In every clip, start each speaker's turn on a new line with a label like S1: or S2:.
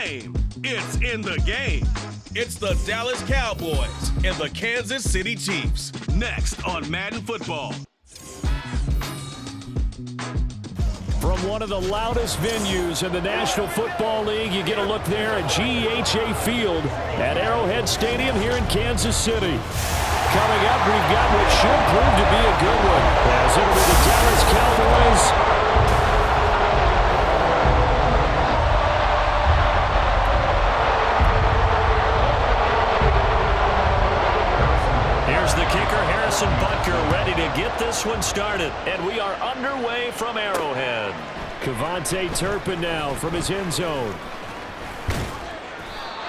S1: game. It's in the game. It's the Dallas Cowboys and the Kansas City Chiefs. Next on Madden Football.
S2: From one of the loudest venues in the National Football League, you get a look there at GEHA Field at Arrowhead Stadium here in Kansas City. Coming up, we've got what should prove to be a good one, as it'll be the Dallas Cowboys. Here's the kicker, Harrison Butker, ready to get this one started. And we are underway from Arrowhead. Kevontae Turpin now from his end zone.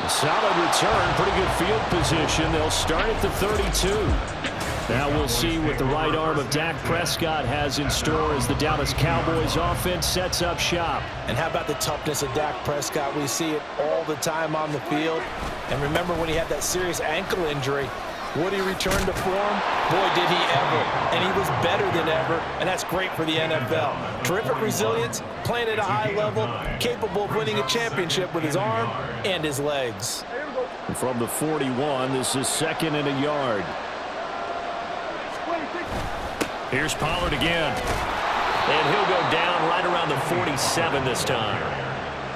S2: A solid return, pretty good field position. They'll start at the 32. Now we'll see what the right arm of Dak Prescott has in store as the Dallas Cowboys offense sets up shop.
S3: And how about the toughness of Dak Prescott? We see it all the time on the field. And remember when he had that serious ankle injury, would he return to form? Boy, did he ever. And he was better than ever, and that's great for the NFL. Terrific resilience, playing at a high level, capable of winning a championship with his arm and his legs.
S2: From the 41, this is 2nd and a yard. Here's Pollard again. And he'll go down right around the 47 this time.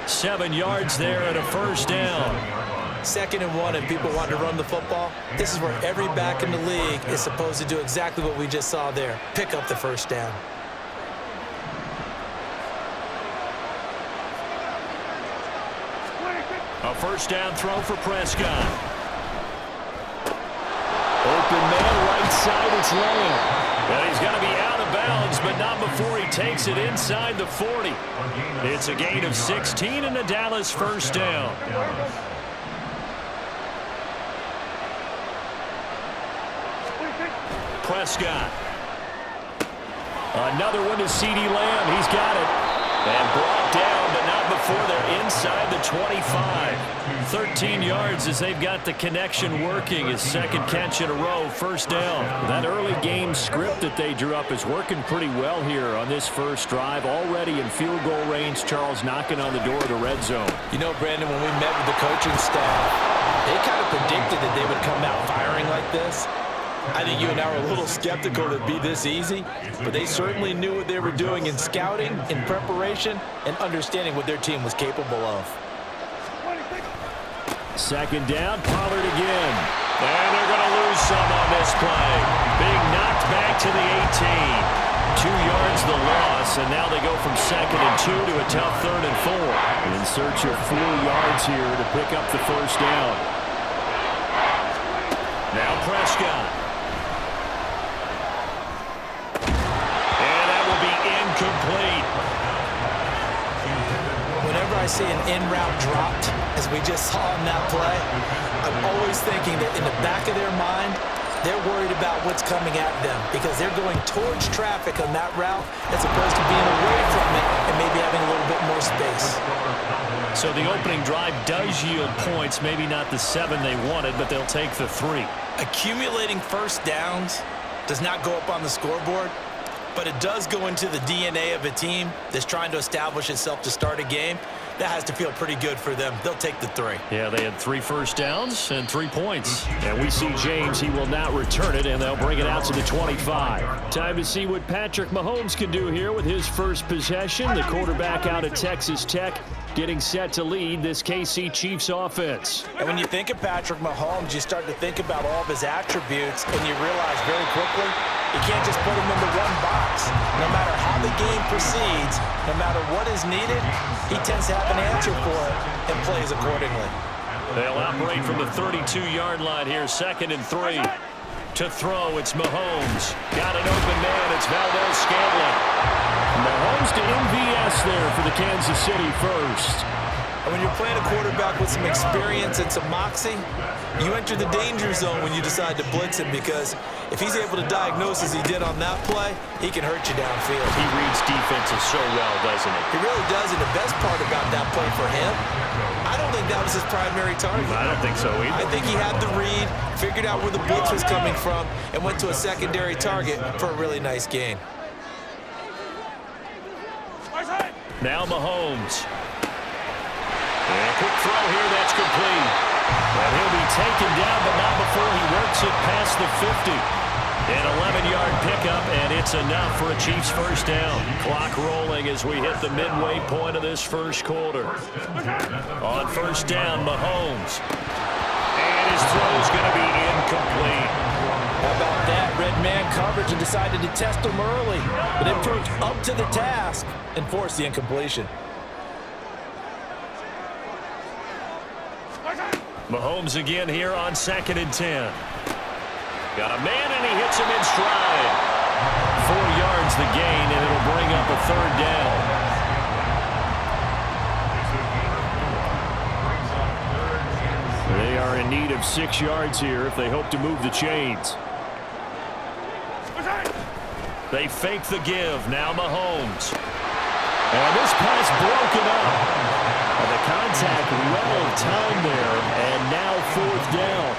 S2: 7 yards there and a first down.
S3: 2nd and 1 and people want to run the football. This is where every back in the league is supposed to do exactly what we just saw there. Pick up the first down.
S2: A first down throw for Prescott. Open man right side, it's Lamb. And he's going to be out of bounds, but not before he takes it inside the 40. It's a gain of 16 and a Dallas first down. Prescott. Another one to CeeDee Lamb. He's got it. And brought down, but not before they're inside the 25. 13 yards as they've got the connection working. His second catch in a row, first down. That early game script that they drew up is working pretty well here on this first drive. Already in field goal range, Charles knocking on the door of the red zone.
S3: You know, Brandon, when we met with the coaching staff, they kind of predicted that they would come out firing like this. I think you and I were a little skeptical it'd be this easy, but they certainly knew what they were doing in scouting, in preparation, and understanding what their team was capable of.
S2: 2nd down, Pollard again. And they're going to lose some on this play. Being knocked back to the 18. 2 yards the loss, and now they go from 2nd and 2 to a tough 3rd and 4. In search of 4 yards here to pick up the first down. Now Prescott. Complete.
S3: Whenever I see an in-route dropped, as we just saw in that play, I'm always thinking that in the back of their mind, they're worried about what's coming at them because they're going towards traffic on that route as opposed to being away from it and maybe having a little bit more space.
S2: So the opening drive does yield points, maybe not the 7 they wanted, but they'll take the 3.
S3: Accumulating first downs does not go up on the scoreboard, but it does go into the DNA of a team that's trying to establish itself to start a game. That has to feel pretty good for them. They'll take the 3.
S2: Yeah, they had 3 first downs and 3 points. And we see James, he will not return it, and they'll bring it out to the 25. Time to see what Patrick Mahomes can do here with his first possession. The quarterback out of Texas Tech getting set to lead this KC Chiefs offense.
S3: And when you think of Patrick Mahomes, you start to think about all of his attributes, and you realize very quickly you can't just put him into one box. No matter how the game proceeds, no matter what is needed, he tends to have an answer for it and plays accordingly.
S2: They'll operate from the 32-yard line here, 2nd and 3. To throw, it's Mahomes. Got an open man, it's Valdez-Scantling. Mahomes to MVS there for the Kansas City first.
S3: And when you're playing a quarterback with some experience and some moxie, you enter the danger zone when you decide to blitz him because if he's able to diagnose as he did on that play, he can hurt you downfield.
S2: He reads defenses so well, doesn't he?
S3: He really does, and the best part about that play for him, I don't think that was his primary target.
S2: I don't think so either.
S3: I think he had the read, figured out where the blitz was coming from, and went to a secondary target for a really nice gain.
S2: Now Mahomes. And quick throw here, that's complete. And he'll be taken down, but not before he works it past the 50. An 11-yard pickup, and it's enough for a Chiefs first down. Clock rolling as we hit the midway point of this first quarter. On first down, Mahomes. And his throw's going to be incomplete.
S3: How about that? Red man coverage and decided to test him early. But it proved up to the task and forced the incompletion.
S2: Mahomes again here on 2nd and 10. Got a man, and he hits him in stride. 4 yards the gain, and it'll bring up a third down. They are in need of 6 yards here if they hope to move the chains. They fake the give. Now Mahomes. And this pass broken up. And the contact well timed there, and now 4th down.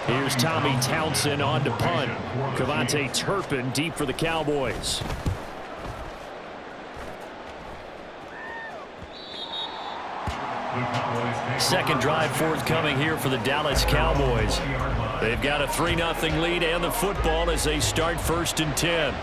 S2: Here's Tommy Townsend on to punt. Cavante Turpin deep for the Cowboys. Second drive forthcoming here for the Dallas Cowboys. They've got a 3-0 lead and the football as they start 1st and 10.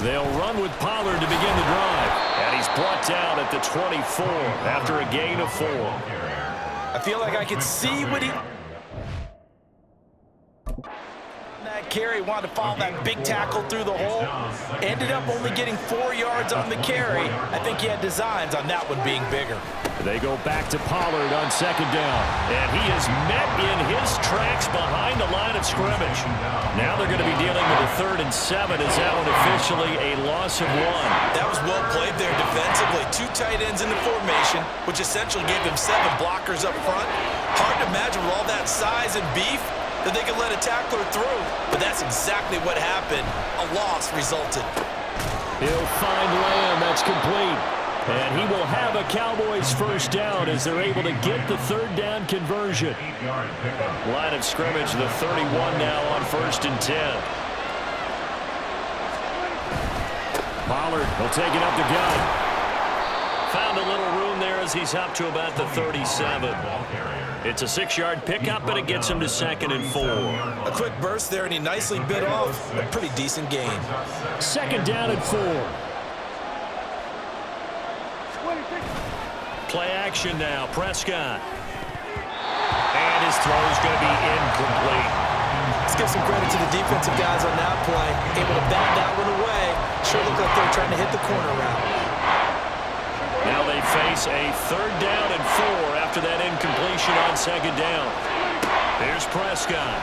S2: They'll run with Pollard to begin the drive. And he's brought down at the 24 after a gain of 4.
S3: I feel like I could see what he... That carry wanted to follow that big tackle through the hole. Ended up only getting 4 yards on the carry. I think he had designs on that one being bigger.
S2: They go back to Pollard on 2nd down. And he is met in his tracks behind the line of scrimmage. Now they're going to be dealing with a 3rd and 7 as that one officially a loss of 1.
S3: That was well played there defensively. 2 tight ends in the formation, which essentially gave them 7 blockers up front. Hard to imagine with all that size and beef that they could let a tackler through. But that's exactly what happened. A loss resulted.
S2: He'll find Lamb. That's complete. And he will have a Cowboys first down as they're able to get the 3rd down conversion. Line of scrimmage, the 31 now on 1st and 10. Pollard will take it up the gut. Found a little room there as he's up to about the 37. It's a 6-yard pickup, but it gets him to 2nd and 4.
S3: A quick burst there, and he nicely bit off a pretty decent gain.
S2: 2nd down and 4. Play action now. Prescott. And his throw is going to be incomplete.
S3: Let's give some credit to the defensive guys on that play. Able to bat that one away. Sure looked like they were trying to hit the corner route.
S2: Now they face a 3rd down and 4 after that incompletion on 2nd down. Here's Prescott.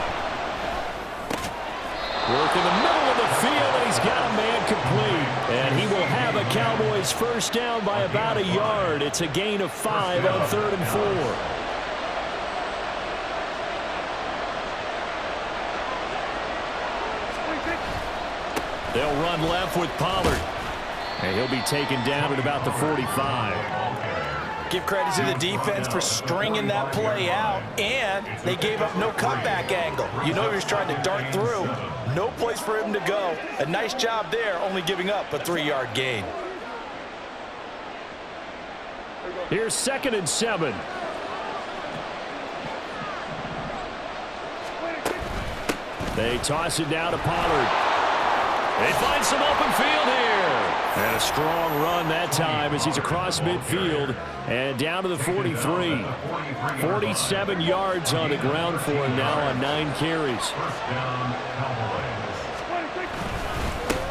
S2: Work in the middle of the field, and he's got a man complete. And he will have a Cowboys first down by about a yard. It's a gain of 5 on 3rd and 4. They'll run left with Pollard. And he'll be taken down at about the 45.
S3: Give credit to the defense for stringing that play out, and they gave up no cutback angle. You know he was trying to dart through. No place for him to go. A nice job there, only giving up a 3-yard gain.
S2: Here's 2nd and 7. They toss it down to Pollard. They find some open field here. And a strong run that time as he's across midfield and down to the 43. 47 yards on the ground for him now on 9 carries.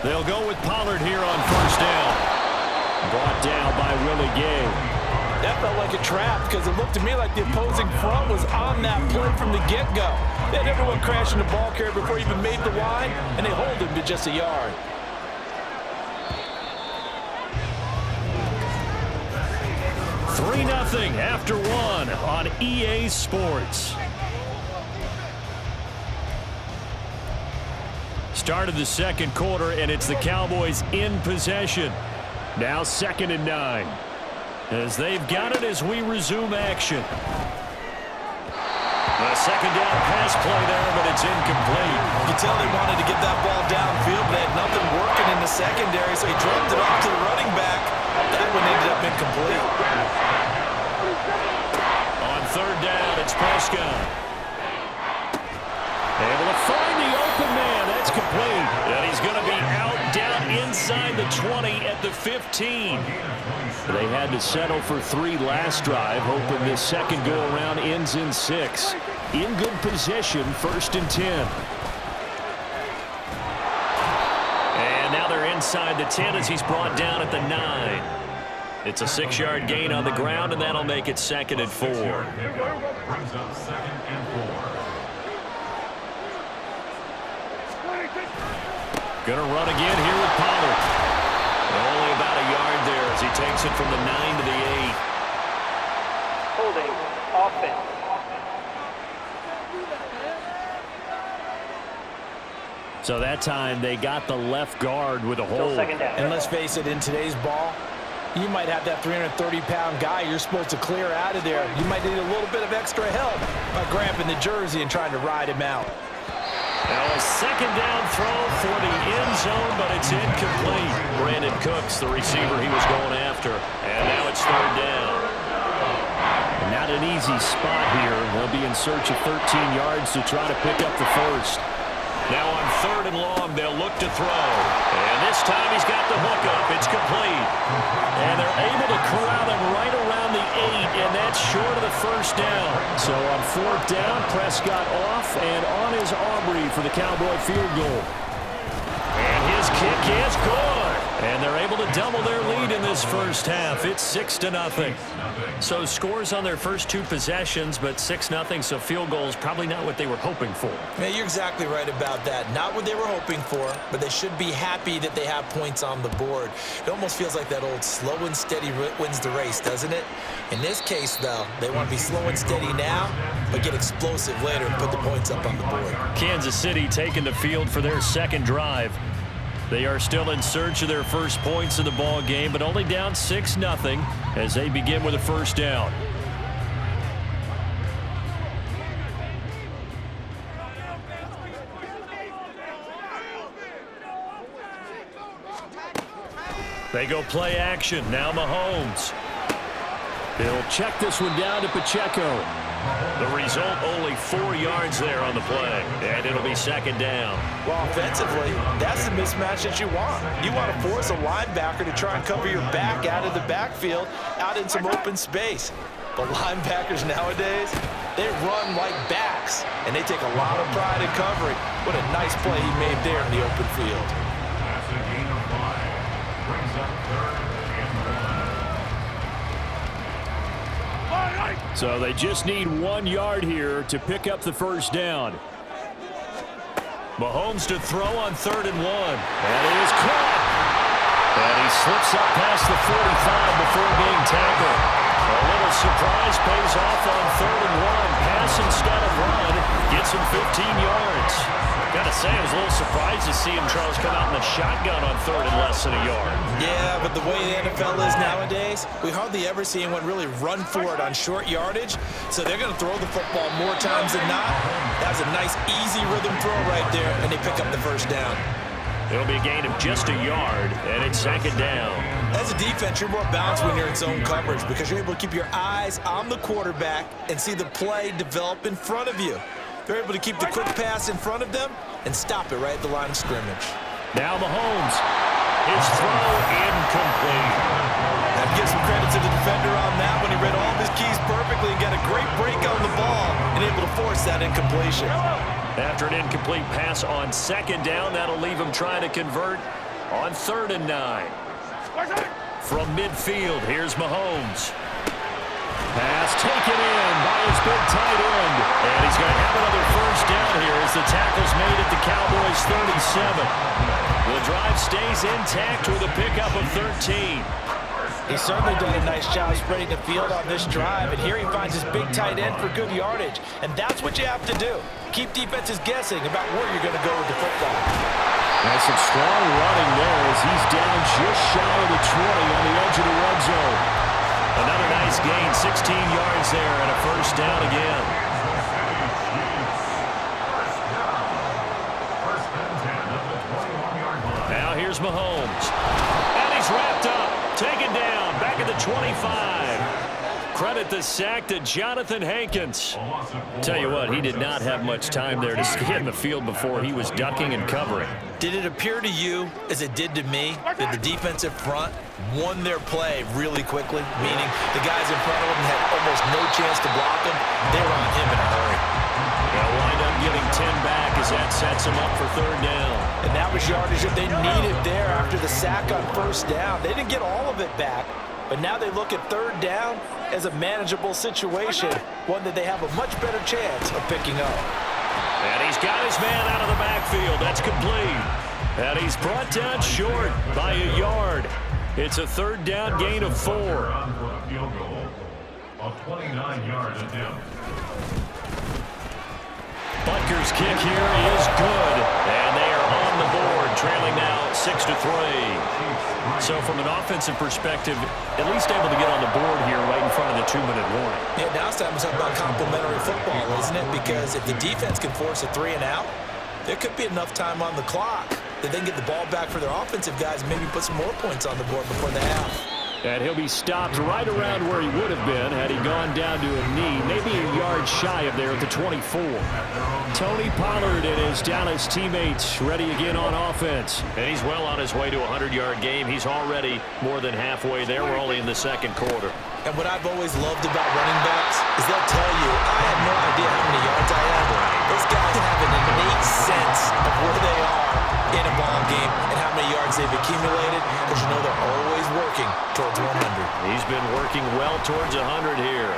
S2: They'll go with Pollard here on first down. Brought down by Willie Gay.
S3: That felt like a trap because it looked to me like the opposing front was on that play from the get-go. They had everyone crashing the ball carrier before he even made the line, and they hold him to just a yard.
S2: Three 3-0 after 1 on EA Sports. Start of the second quarter, and it's the Cowboys in possession. Now 2nd and 9. As they've got it as we resume action. A second down pass play there, but it's incomplete.
S3: You can tell they wanted to get that ball downfield, but they had nothing working secondary, so he dropped it off to the running back. That one ended up incomplete.
S2: On third down, it's Prescott. Able to find the open man. That's complete. And he's going to be out down inside the 20 at the 15. They had to settle for 3 last drive, hoping this second go-around ends in 6. In good position, 1st and 10. And now they're inside the 10 as he's brought down at the 9. It's a 6-yard gain on the ground, and that'll make it 2nd and 4. Going to run again here with Pollard. Only about a yard there as he takes it from the 9 to the 8.
S4: Holding offense.
S2: So that time they got the left guard with a hold.
S3: And let's face it, in today's ball, you might have that 330-pound guy you're supposed to clear out of there. You might need a little bit of extra help by grabbing the jersey and trying to ride him out.
S2: Now a second down throw for the end zone, but it's incomplete. Brandon Cooks, the receiver he was going after. And now it's 3rd down. Not an easy spot here. They'll be in search of 13 yards to try to pick up the first. Now on 3rd and long, they'll look to throw. And this time he's got the hook up. It's complete. And they're able to corral him right around the 8, and that's short of the first down. So on 4th down, Prescott off and on is Aubrey for the Cowboy field goal. And his kick is good. And they're able to double their lead in this first half. It's 6-0. So scores on their first 2 possessions, but 6-0, so field goal is probably not what they were hoping for.
S3: Yeah, you're exactly right about that. Not what they were hoping for, but they should be happy that they have points on the board. It almost feels like that old slow and steady wins the race, doesn't it? In this case, though, they want to be slow and steady now, but get explosive later and put the points up on the board.
S2: Kansas City taking the field for their second drive. They are still in search of their first points in the ball game, but only down 6-0 as they begin with a first down. They go play action. Now Mahomes. He'll check this one down to Pacheco. The result, only 4 yards there on the play, and it'll be 2nd down.
S3: Well, offensively, that's the mismatch that you want. You want to force a linebacker to try and cover your back out of the backfield, out in some open space. But linebackers nowadays, they run like backs, and they take a lot of pride in covering. What a nice play he made there in the open field.
S5: That's a gain of 5. Brings up 3rd and 1.
S2: So they just need 1 yard here to pick up the first down. Mahomes to throw on 3rd and 1. And it is caught. And he slips up past the 45 before being tackled. A little surprise pays off on 3rd and 1. Pass instead of run. Gets him 15 yards. Gotta say, I was a little surprised to see him, Charles, come out in the shotgun on 3rd and less than a yard.
S3: Yeah, but the way the NFL is nowadays, we hardly ever see anyone really run for it on short yardage. So they're going to throw the football more times than not. That was a nice, easy rhythm throw right there, and they pick up the first down.
S2: It'll be a gain of just a yard, and it's 2nd down.
S3: As a defense, you're more balanced when you're in zone coverage because you're able to keep your eyes on the quarterback and see the play develop in front of you. They're able to keep the quick pass in front of them and stop it right at the line of scrimmage.
S2: Now Mahomes. His throw incomplete.
S3: I'd give some credit to the defender on that when he read all of his keys perfectly and got a great break on the ball and able to force that incompletion.
S2: After an incomplete pass on 2nd down, that'll leave him trying to convert on 3rd and 9. From midfield, here's Mahomes. Pass taken in by his big tight end. And he's going to have another first down here as the tackle's made at the Cowboys' 37. The drive stays intact with a pickup of 13.
S3: He's certainly done a nice job spreading the field on this drive, and here he finds his big tight end for good yardage. And that's what you have to do. Keep defenses guessing about where you're going to go with the football.
S2: That's some strong running there as he's down just shy of the 20 on the edge of the red zone. Another nice gain, 16 yards there, and a first down again. Now here's Mahomes. Mahomes. And he's wrapped up, taken down, back at the 25. Credit the sack to Jonathan Hankins. Tell you what, he did not have much time there to scan the field before he was ducking and covering.
S3: Did it appear to you, as it did to me, that the defensive front won their play really quickly? Meaning the guys in front of them had almost no chance to block him. They were on him in a hurry.
S2: They'll wind up getting 10 back as that sets them up for third down.
S3: And that was yardage that they needed there after the sack on first down. They didn't get all of it back, but now they look at third down as a manageable situation, one that they have a much better chance of picking up.
S2: And he's got his man out of the backfield. That's complete. And he's brought down short by a yard. It's a third down gain of 4.
S5: Field goal of 29-yard attempt.
S2: Butker's kick here is good. And they are on the board, trailing now 6-3. So from an offensive perspective, at least able to get on the board here right in front of the 2-minute warning.
S3: Yeah, now it's time to talk about complementary football, isn't it? Because if the defense can force a 3 and out, there could be enough time on the clock that they can get the ball back for their offensive guys and maybe put some more points on the board before the half.
S2: And he'll be stopped right around where he would have been had he gone down to a knee, maybe a yard shy of there at the 24. Tony Pollard and his Dallas teammates ready again on offense. And he's well on his way to a 100-yard game. He's already more than halfway there. We're only in the second quarter.
S3: And what I've always loved about running backs is they'll tell you, I have no idea how many yards I have. Those guys have an innate sense of where they are in a ball game and how many yards they've accumulated, because you know they're always working towards 100.
S2: He's been working well towards 100 here.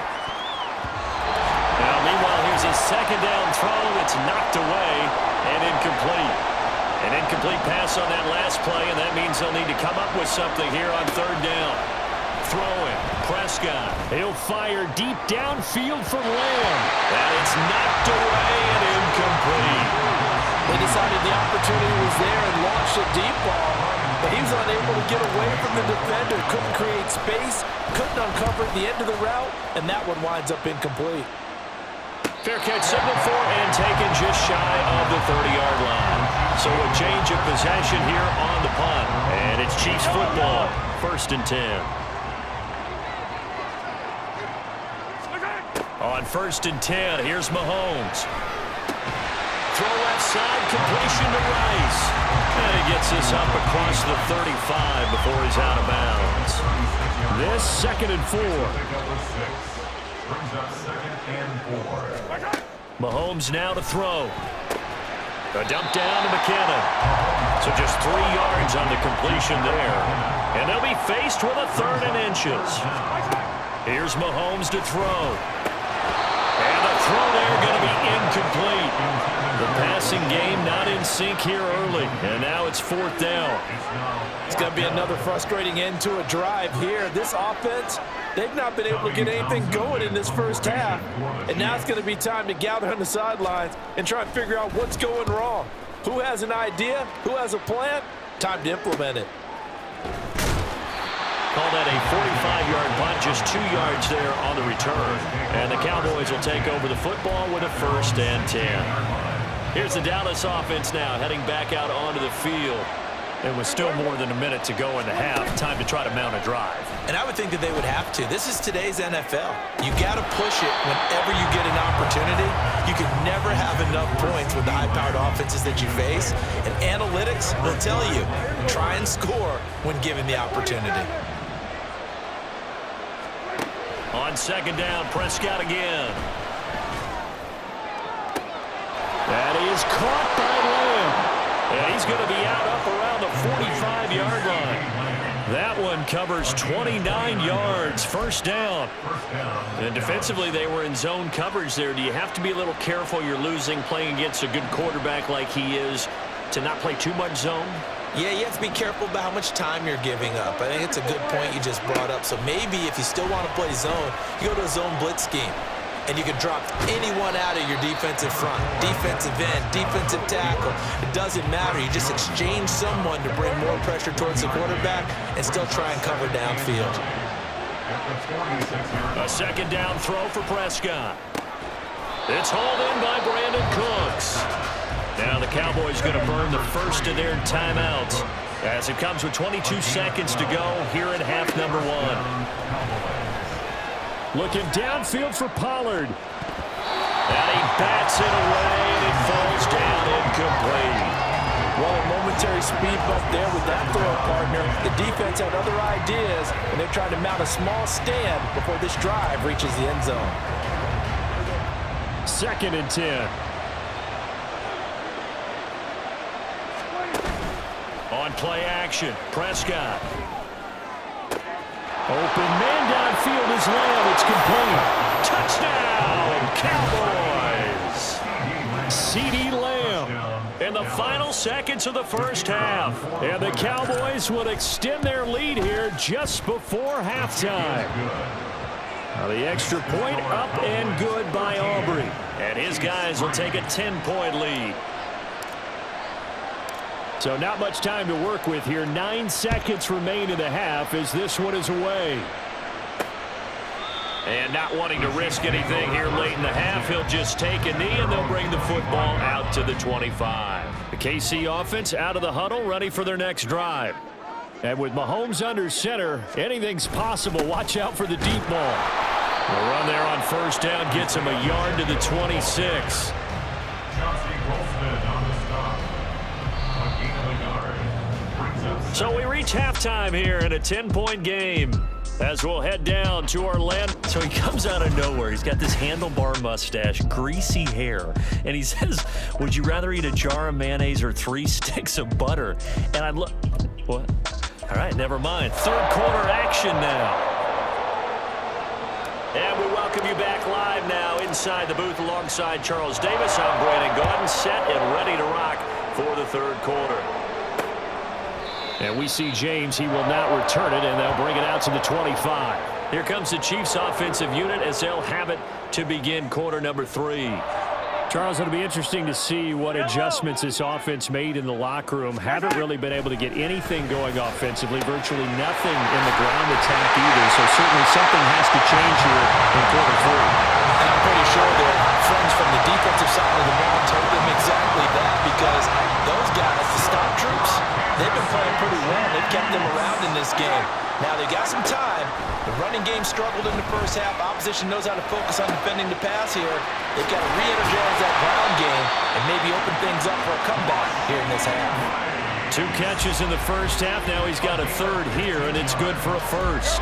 S2: Now, meanwhile, here's a second down throw. It's knocked away and incomplete. An incomplete pass on that last play, and that means they'll need to come up with something here on third down. Throwing, Prescott. He'll fire deep downfield from Lamb. And it's knocked away and incomplete.
S3: They decided the opportunity was there and launched a deep ball, but he was unable to get away from the defender, couldn't create space, couldn't uncover the end of the route, and that one winds up incomplete.
S2: Fair catch signal for and taken just shy of the 30-yard line. So a change of possession here on the punt, and it's Chiefs football, 1st and 10. On 1st and 10, here's Mahomes. Throw left side, completion to Rice. And he gets this up across the 35 before he's out of bounds. This 2nd and 4.
S5: Brings up 2nd and 4.
S2: Mahomes now to throw. A dump down to McKinnon. So just 3 yards on the completion there. And they'll be faced with a 3rd and inches. Here's Mahomes to throw. And the throw there going to be incomplete. The passing game not in sync here early. And now it's 4th down.
S3: It's going to be another frustrating end to a drive here. This offense, they've not been able to get anything going in this first half. And now it's going to be time to gather on the sidelines and try and figure out what's going wrong. Who has an idea? Who has a plan? Time to implement it.
S2: Call that a 45-yard punt, just 2 yards there on the return. And the Cowboys will take over the football with a 1st and 10. Here's the Dallas offense now heading back out onto the field. And with still more than a minute to go in the half, time to try to mount a drive.
S3: And I would think that they would have to. This is today's NFL. You got to push it whenever you get an opportunity. You can never have enough points with the high-powered offenses that you face. And analytics will tell you, try and score when given the opportunity.
S2: On 2nd down, Prescott again. That is caught by Lamb. And he's going to be out up around the 45-yard line. That one covers 29 yards, 1st down. And defensively, they were in zone coverage there. Do you have to be a little careful? You're losing, playing against a good quarterback like he is, to not play too much zone?
S3: Yeah, you have to be careful about how much time you're giving up. I think it's a good point you just brought up. So maybe if you still want to play zone, you go to a zone blitz scheme. And you can drop anyone out of your defensive front, defensive end, defensive tackle. It doesn't matter. You just exchange someone to bring more pressure towards the quarterback and still try and cover downfield.
S2: A 2nd down throw for Prescott. It's hauled in by Brandon Cooks. Now the Cowboys going to burn the first of their timeouts. as it comes with 22 seconds to go here in half number 1.
S6: Looking downfield for Pollard.
S2: And he bats it away, and it falls down incomplete.
S3: Well, a momentary speed bump there with that throw partner. The defense had other ideas, and they're trying to mount a small stand before this drive reaches the end zone.
S6: 2nd and 10.
S2: On play action, Prescott.
S6: Open man downfield is Lamb. It's complete.
S2: Touchdown, Cowboys!
S6: CeeDee Lamb.
S2: In the final seconds of the first half.
S6: And the Cowboys will extend their lead here just before halftime.
S2: Now the extra point up and good by Aubrey. And his guys will take a 10-point lead.
S6: So not much time to work with here. 9 seconds remain in the half as this one is away.
S2: And not wanting to risk anything here late in the half, he'll just take a knee and they'll bring the football out to the 25.
S6: The KC offense out of the huddle, ready for their next drive. And with Mahomes under center, anything's possible. Watch out for the deep ball.
S2: The run there on first down gets him a yard to the 26. So we reach halftime here in a 10-point game as we'll head down to our land. So he comes out of nowhere. He's got this handlebar mustache, greasy hair, and he says, would you rather eat a jar of mayonnaise or 3 sticks of butter? And I look, what? All right, never mind. Third quarter action now. And we welcome you back live now inside the booth alongside Charles Davis. I'm Brandon Gaudin, set and ready to rock for the third quarter.
S6: And we see James. He will not return it, and they'll bring it out to the 25.
S2: Here comes the Chiefs offensive unit as they'll have it to begin quarter number 3.
S6: Charles, it'll be interesting to see what adjustments this offense made in the locker room. Haven't really been able to get anything going offensively, virtually nothing in the ground attack either. So certainly something has to change here in quarter 3.
S3: And I'm pretty sure their friends from the defensive side of the ball told them exactly that, because those guys, the stop troops, they've been playing pretty well. They've kept them around in this game. Now they got some time. The running game struggled in the first half. Opposition knows how to focus on defending the pass here. They've got to re-energize that ground game and maybe open things up for a comeback here in this half.
S2: 2 catches in the first half. Now he's got a third here, and it's good for a first.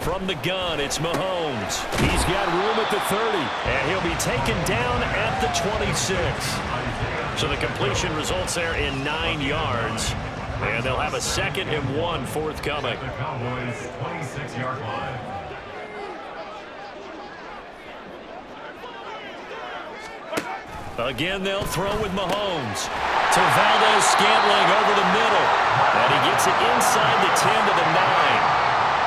S2: From the gun, it's Mahomes.
S6: He's got room at the 30.
S2: And he'll be taken down at the 26. So the completion results there in 9 yards. And they'll have a 2nd and 1 forthcoming.
S5: The Cowboys 26-yard line.
S2: Again, they'll throw with Mahomes. To Valdez-Scantling over the middle. And he gets it inside the 10 to the 9.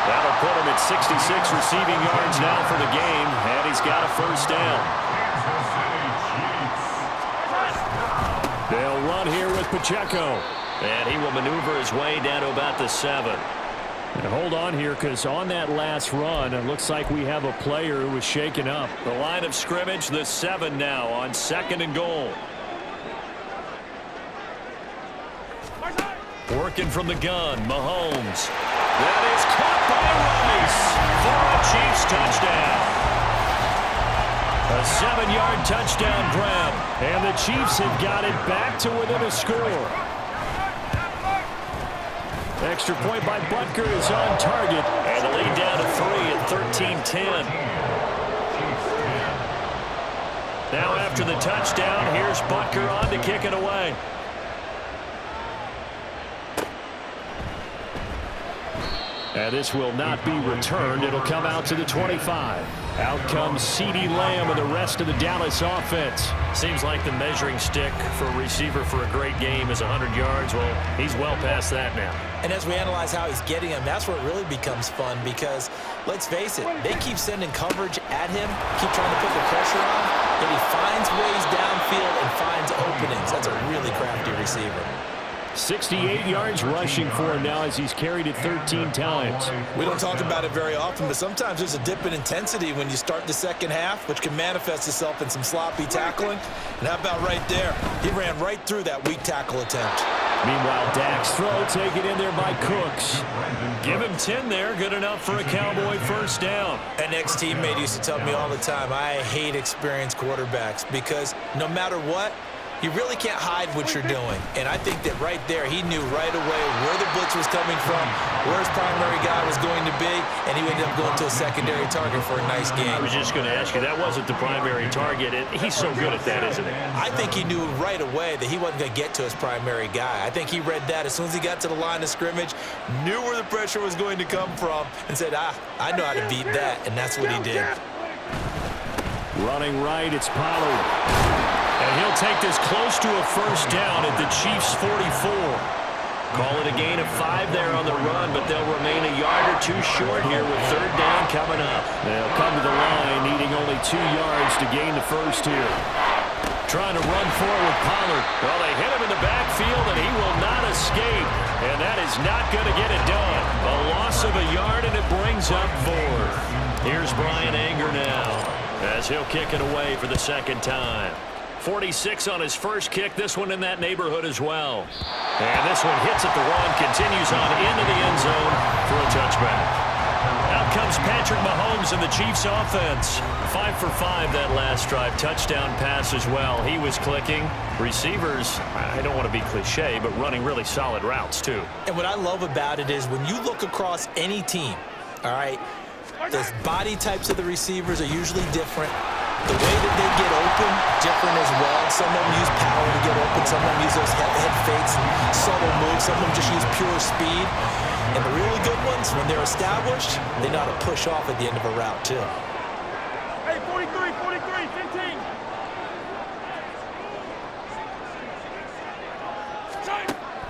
S2: That'll put him at 66 receiving yards now for the game, and he's got a first down.
S6: They'll run here with Pacheco.
S2: And he will maneuver his way down to about the 7.
S6: And hold on here, because on that last run, it looks like we have a player who was shaken up.
S2: The line of scrimmage, the 7 now on 2nd and goal. Working from the gun, Mahomes. That is caught by Rice for a Chiefs touchdown.
S6: A 7-yard touchdown grab. And the Chiefs have got it back to within a score. Extra point by Butker is on target.
S2: And the lead down to 3 at 13-10. Now after the touchdown, here's Butker on to kick it away.
S6: And this will not be returned. It'll come out to the 25. Out comes CeeDee Lamb and the rest of the Dallas offense.
S2: Seems like the measuring stick for a receiver for a great game is 100 yards. Well, he's well past that now.
S3: And as we analyze how he's getting them, that's where it really becomes fun, because let's face it, they keep sending coverage at him, keep trying to put the pressure on, and he finds ways downfield and finds openings. That's a really crafty receiver.
S6: 68 yards rushing for him now as he's carried it 13 times.
S3: We don't talk about it very often, but sometimes there's a dip in intensity when you start the second half, which can manifest itself in some sloppy tackling. And how about right there? He ran right through that weak tackle attempt.
S2: Meanwhile, Dak's throw taken in there by Cooks. Give him 10 there, good enough for a Cowboy first down.
S3: An ex-teammate used to tell me all the time, I hate experienced quarterbacks because no matter what, you really can't hide what you're doing. And I think that right there, he knew right away where the blitz was coming from, where his primary guy was going to be, and he ended up going to a secondary target for a nice game.
S6: I was just going to ask you, that wasn't the primary target. He's so good at that, isn't he?
S3: I think he knew right away that he wasn't going to get to his primary guy. I think he read that as soon as he got to the line of scrimmage, knew where the pressure was going to come from, and said, I know how to beat that, and that's what he did.
S6: Running right, it's Pollard. And he'll take this close to a first down at the Chiefs' 44.
S2: Call it a gain of 5 there on the run, but they'll remain a yard or two short here with third down coming up.
S6: They'll come to the line needing only 2 yards to gain the first here. Trying to run for it with Pollard. Well, they hit him in the backfield, and he will not escape. And that is not going to get it done. A loss of a yard, and it brings up 4. Here's Brian Anger now as he'll kick it away for the second time. 46 on his first kick, this one in that neighborhood as well. And this one hits at the 1, continues on into the end zone for a touchback. Out comes Patrick Mahomes in the Chiefs offense. 5 for 5 that last drive. Touchdown pass as well. He was clicking. Receivers, I don't want to be cliche, but running really solid routes too. And what I love about it is when you look across any team, all right, the body types of the receivers are usually different. The way that they get open, different as well. Some of them use power to get open. Some of them use those head fakes and subtle moves. Some of them just use pure speed. And the really good ones, when they're established, they know how to push off at the end of a route, too.
S4: Hey, 43, 15.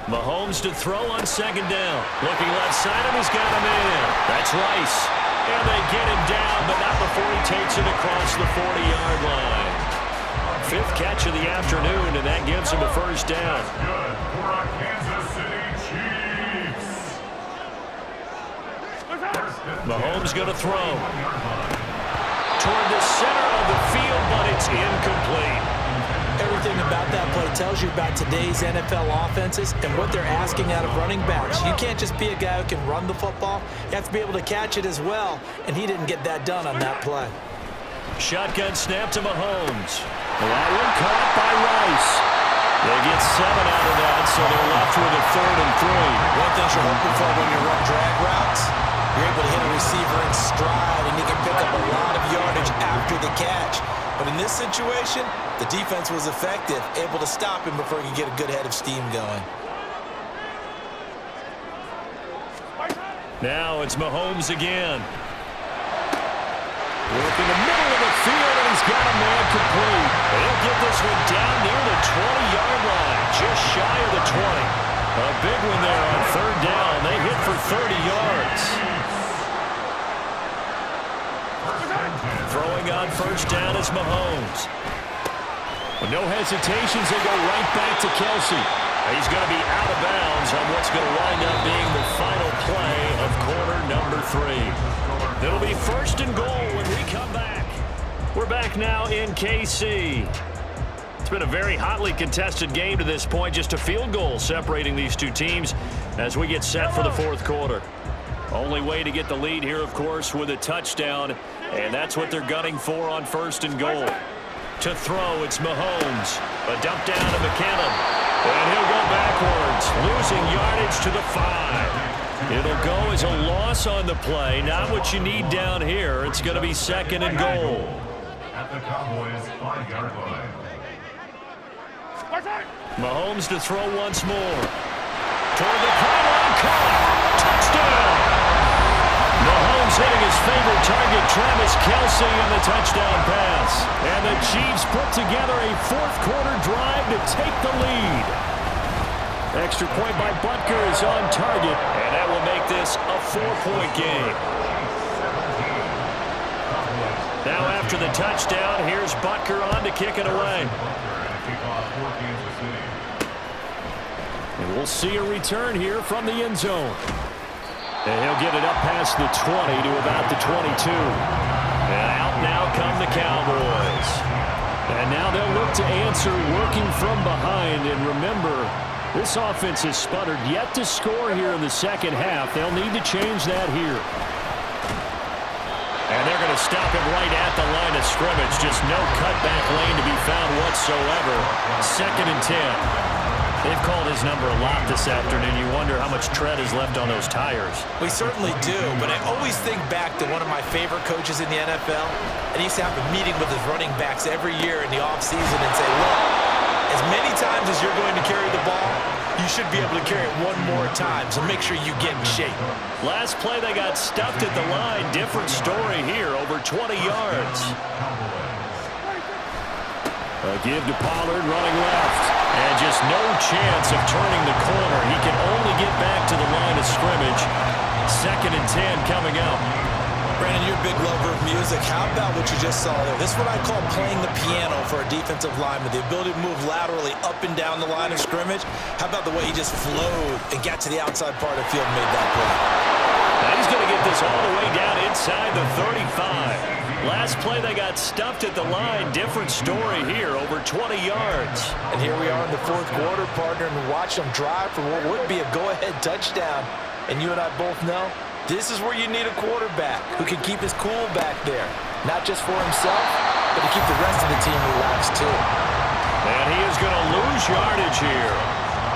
S6: Mahomes to throw on second down. Looking left side him, he's got him in. That's Rice. And they get him down, but not before he takes it across the 40-yard line. 5th catch of the afternoon, and that gives him a first down.
S5: Good for our Kansas City Chiefs.
S6: Mahomes going to throw. Toward the center of the field, but it's incomplete.
S3: Everything about that play tells you about today's NFL offenses and what they're asking out of running backs. You can't just be a guy who can run the football. You have to be able to catch it as well, and he didn't get that done on that play.
S6: Shotgun snap to Mahomes. That one caught by Rice. They get 7 out of that, so they're left with a 3rd and 3.
S3: One thing you're hoping for when you run drag routes, you're able to hit a receiver in stride, and you can pick up a lot of yardage after the catch. But in this situation, the defense was effective, able to stop him before he could get a good head of steam going.
S6: Now it's Mahomes again. Work in the middle of the field, and he's got a man complete. He'll get this one down near the 20-yard line, just shy of the 20. A big one there on 3rd down. They hit for 30 yards. Throwing on first down is Mahomes. With no hesitations, they go right back to Kelsey. He's going to be out of bounds on what's going to wind up being the final play of quarter number 3. It'll be 1st and goal when we come back. We're back now in KC. It's been a very hotly contested game to this point. Just a field goal separating these two teams as we get set for the 4th quarter. Only way to get the lead here, of course, with a touchdown, and that's what they're gunning for on 1st and goal. To throw, it's Mahomes. A dump down to McKinnon. And he'll go backwards, losing yardage to the 5. It'll go as a loss on the play. Not what you need down here. It's going to be 2nd and goal.
S5: At the Cowboys' 5-yard line.
S6: Mahomes to throw once more. Toward the pylon, caught. Touchdown! Mahomes hitting his favorite target, Travis Kelce, on the touchdown pass. And the Chiefs put together a 4th quarter drive to take the lead. Extra point by Butker is on target, and that will make this a 4-point game. Now after the touchdown, here's Butker on to kick it away. And we'll see a return here from the end zone. And he'll get it up past the 20 to about the 22. And out now come the Cowboys. And now they'll look to answer working from behind. And remember, this offense has sputtered yet to score here in the second half. They'll need to change that here. And they're going to stop him right at the line of scrimmage. Just no cutback lane to be found whatsoever. 2nd and 10. They've called his number a lot this afternoon. You wonder how much tread is left on those tires.
S3: We certainly do, but I always think back to one of my favorite coaches in the NFL. And he used to have a meeting with his running backs every year in the offseason and say, look, as many times as you're going to carry the ball, you should be able to carry it one more time, so make sure you get in shape.
S2: Last play, they got stuffed at the line. Different story here, over 20 yards.
S6: A give to Pollard running left.
S2: And just no chance of turning the corner. He can only get back to the line of scrimmage. 2nd and 10 coming up.
S3: Brandon, you're a big lover of music. How about what you just saw there? This is what I call playing the piano for a defensive lineman. The ability to move laterally up and down the line of scrimmage. How about the way he just flowed and got to the outside part of the field and made that play?
S2: Now he's going to get this all the way down inside the 35. Last play, they got stuffed at the line. Different story here, over 20 yards.
S3: And here we are in the 4th quarter, partner, and watch them drive for what would be a go-ahead touchdown. And you and I both know this is where you need a quarterback who can keep his cool back there. Not just for himself, but to keep the rest of the team relaxed too.
S2: And he is going to lose yardage here.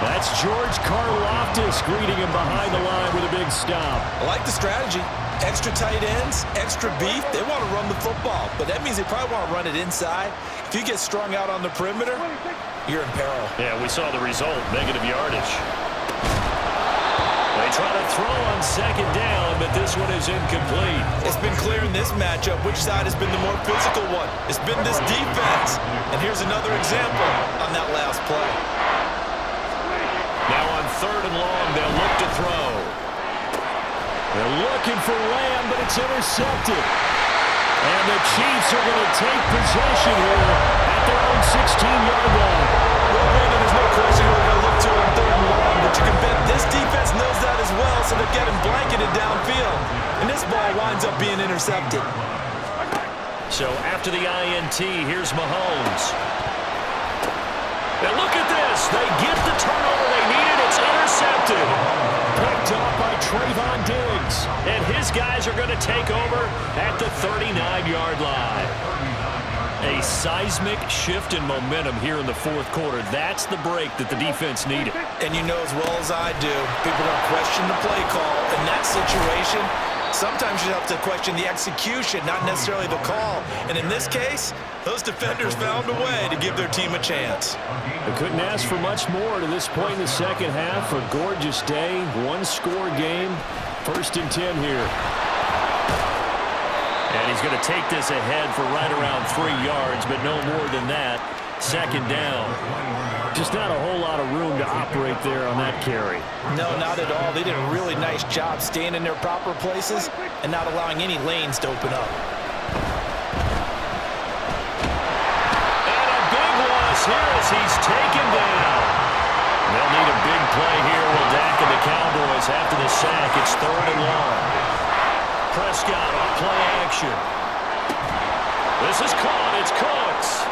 S6: That's George Karlaftis greeting him behind the line with a big stop.
S3: I like the strategy. Extra tight ends, extra beef. They want to run the football, but that means they probably want to run it inside. If you get strung out on the perimeter, you're in peril.
S2: Yeah, we saw the result, negative yardage. They try to throw on 2nd down, but this one is incomplete.
S3: It's been clear in this matchup which side has been the more physical one. It's been this defense. And here's another example on that last play.
S2: Now on 3rd and long, they'll look to throw.
S6: They're looking for Lamb, but it's intercepted. And the Chiefs are going to take possession here at their own 16-yard line.
S3: Well, Brandon, there's no question we're going to look to on 3rd and long, but you can bet this defense knows that as well, so they're getting blanketed downfield. And this ball winds up being intercepted.
S2: So after the INT, here's Mahomes. And look at this. They get the turnover they needed. It's intercepted.
S6: Picked up by Trayvon Diggs.
S2: And his guys are going to take over at the 39-yard line. A seismic shift in momentum here in the 4th quarter. That's the break that the defense needed.
S3: And you know as well as I do, people don't question the play call. In that situation, sometimes you have to question the execution, not necessarily the call. And in this case, those defenders found a way to give their team a chance.
S6: They couldn't ask for much more to this point in the second half. A gorgeous day, one-score game. 1st and 10 here.
S2: And he's going to take this ahead for right around 3 yards, but no more than that. 2nd down.
S6: Just not a whole lot of room to operate there on that carry.
S3: No, not at all. They did a really nice job staying in their proper places and not allowing any lanes to open up.
S2: And a big loss here as he's taken down. They'll need a big play here. Will Dak and the Cowboys after the sack. It's 3rd and long. Prescott on play action. This is caught. It's Cooks.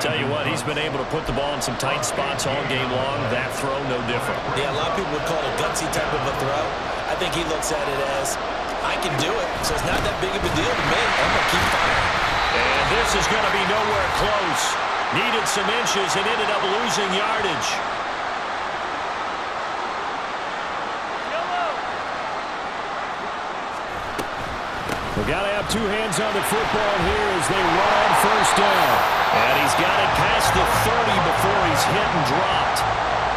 S2: Tell you what, he's been able to put the ball in some tight spots all game long. That throw, no different.
S3: Yeah, a lot of people would call it a gutsy type of a throw. I think he looks at it as, I can do it, so it's not that big of a deal to me. I'm going to keep firing.
S2: And this is going to be nowhere close. Needed some inches and ended up losing yardage.
S6: We've got to have two hands on the football here as they run on 1st down.
S2: And he's got it past the 30 before he's hit and dropped.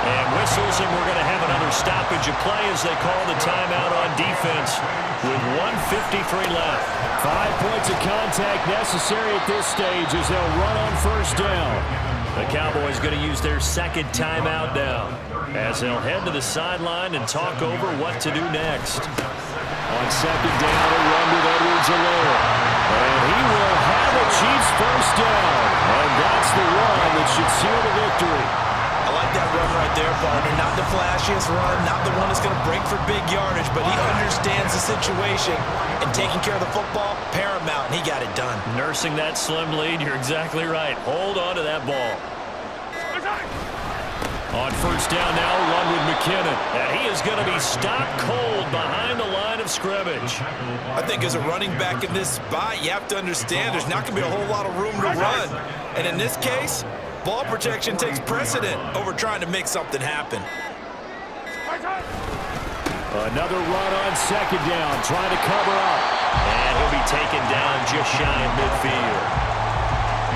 S2: And whistles, and we're going to have another stoppage of play as they call the timeout on defense with 1:53 left.
S6: 5 points of contact necessary at this stage as they'll run on 1st down.
S2: The Cowboys going to use their 2nd timeout now as they'll head to the sideline and talk over what to do next.
S6: On 2nd down, a run with Edwards-Helaire. And he will have a Chiefs 1st down. And that's the run that should seal the victory.
S3: there, partner. Not the flashiest run, not the one that's going to break for big yardage, but he understands the situation, and taking care of the football, paramount, and he got it done.
S2: Nursing that slim lead, you're exactly right. Hold on to that ball. On first down now, run with McKinnon. And he is going to be stopped cold behind the line of scrimmage.
S3: I think as a running back in this spot, you have to understand there's not going to be a whole lot of room to run. And in this case, ball protection takes precedent over trying to make something happen.
S6: Another run on second down, trying to cover up.
S2: And he'll be taken down just shy of midfield.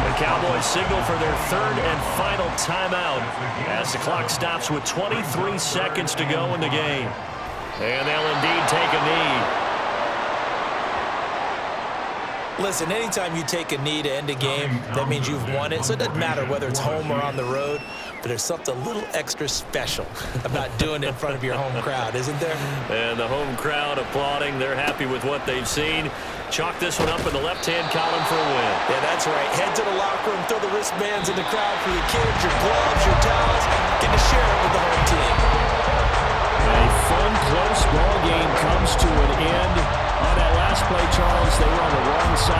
S2: The Cowboys signal for their third and final timeout as the clock stops with 23 seconds to go in the game. And they'll indeed take a knee.
S3: Listen, anytime you take a knee to end a game, that means you've won it. So it doesn't matter whether it's home or on the road, but there's something a little extra special about doing it in front of your home crowd, isn't there?
S2: And the home crowd applauding. They're happy with what they've seen. Chalk this one up in the left-hand column for a win.
S3: Yeah, that's right. Head to the locker room, throw the wristbands in the crowd for your kids, your gloves, your towels. Get to share it with the home team.
S6: A fun, close ball game comes to an end. On that last play, Charles, they were on the wrong side